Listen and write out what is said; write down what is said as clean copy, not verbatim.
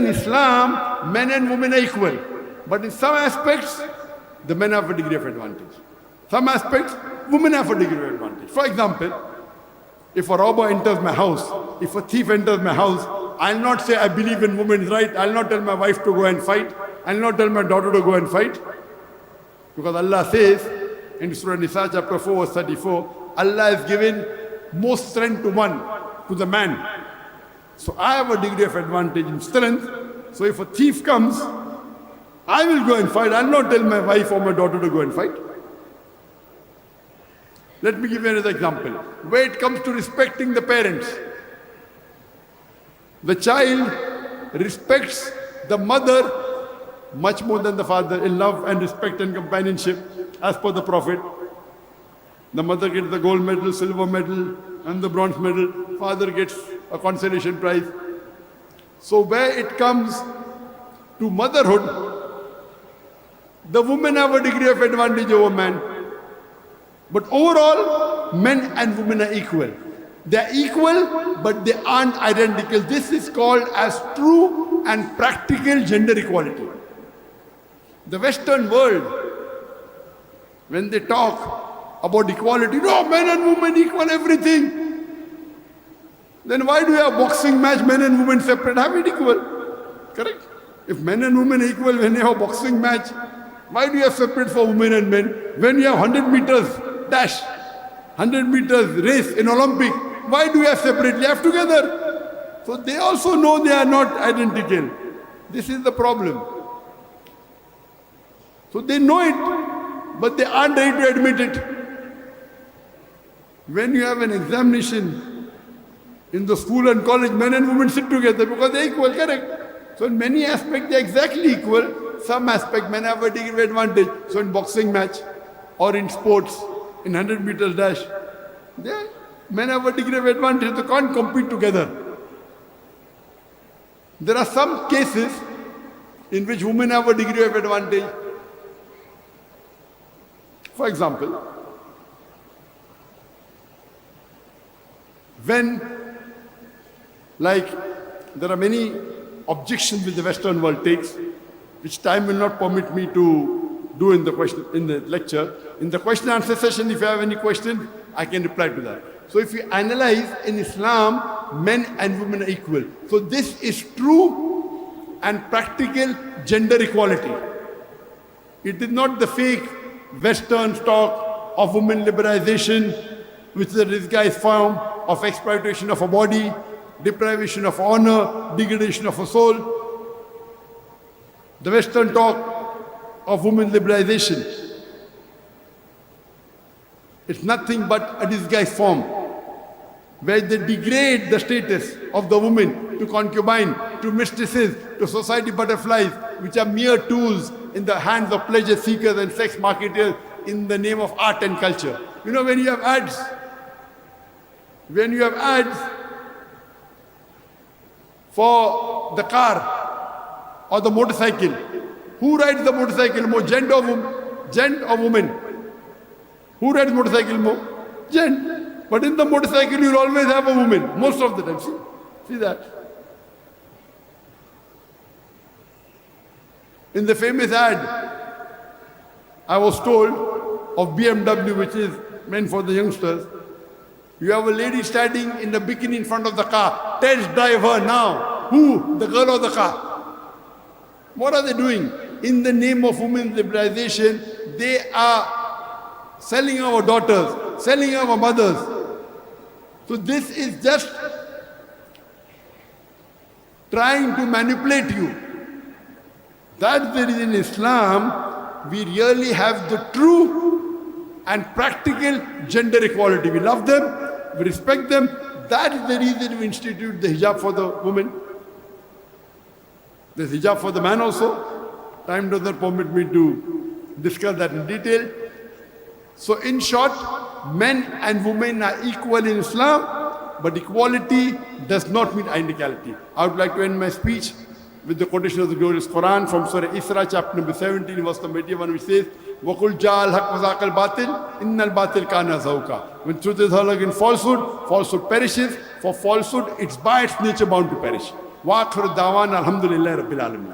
in Islam, men and women are equal. But in some aspects, the men have a degree of advantage. Some aspects, women have a degree of advantage. For example, if a robber enters my house, if a thief enters my house, I'll not say I believe in women's right. I'll not tell my wife to go and fight. I'll not tell my daughter to go and fight. Because Allah says in Surah Nisa chapter 4 verse 34, Allah has given most strength to one, to the man. So I have a degree of advantage in strength. So if a thief comes, I will go and fight. I'll not tell my wife or my daughter to go and fight. Let me give you another example. Where it comes to respecting the parents, the child respects the mother much more than the father in love and respect and companionship, as per the Prophet. The mother gets the gold medal, silver medal, and the bronze medal. Father gets a consolation prize. So where it comes to motherhood, the women have a degree of advantage over man. But overall, men and women are equal. They are equal, but they aren't identical. This is called as true and practical gender equality. The Western world, when they talk about equality, no, men and women equal everything. Then why do you have boxing match, men and women separate? Have it equal. Correct? If men and women are equal when you have a boxing match, why do you have separate for women and men? When you have 100 meters dash, 100 meters race in Olympic, why do you have separate? You have together. So they also know they are not identical. This is the problem. So they know it, but they aren't ready to admit it. When you have an examination in the school and college, men and women sit together because they're equal, correct? So in many aspects they're exactly equal. Some aspect men have a degree of advantage. So in boxing match or in sports, in 100 meters dash, men have a degree of advantage. They can't compete together. There are some cases in which women have a degree of advantage. For example, when, like, there are many objections which the Western world takes, which time will not permit me to do in the lecture. In the question and answer session, if you have any question, I can reply to that. So if you analyze in Islam, men and women are equal. So this is true and practical gender equality. It is not the fake Western talk of women liberalization, which is a disguised form of exploitation of a body, deprivation of honor, degradation of a soul. The Western talk of women liberalization, it's nothing but a disguised form where they degrade the status of the woman to concubine, to mistresses, to society butterflies, which are mere tools in the hands of pleasure seekers and sex marketers in the name of art and culture. You know, when you have ads for the car or the motorcycle, who rides the motorcycle more, gent or woman? Who rides motorcycle more? Gent. But in the motorcycle you'll always have a woman, most of the time. See that? In the famous ad, I was told, of BMW, which is meant for the youngsters, you have a lady standing in the bikini in front of the car. Test drive her now. Who? The girl or the car? What are they doing? In the name of women's liberalization, they are selling our daughters, selling our mothers. So this is just trying to manipulate you. That's the reason in Islam, we really have the true and practical gender equality. We love them, we respect them. That is the reason we institute the hijab for the woman. There's hijab for the man also. Time does not permit me to discuss that in detail. So in short, men and women are equal in Islam, but equality does not mean identicality. I would like to end my speech with the quotation of the glorious Quran from Surah Isra, chapter number 17, verse number 81, which says, وَقُلْ جَاءَ الْحَقُّ وَزَاقَ الْبَاطِلِ إِنَّ الْبَاطِلَ كَانَ زَهُوقًا. When truth is heard against falsehood, falsehood perishes. For falsehood, it's by its nature bound to perish. Wa akhiru dawan alhamdulillahi rabbil alamin.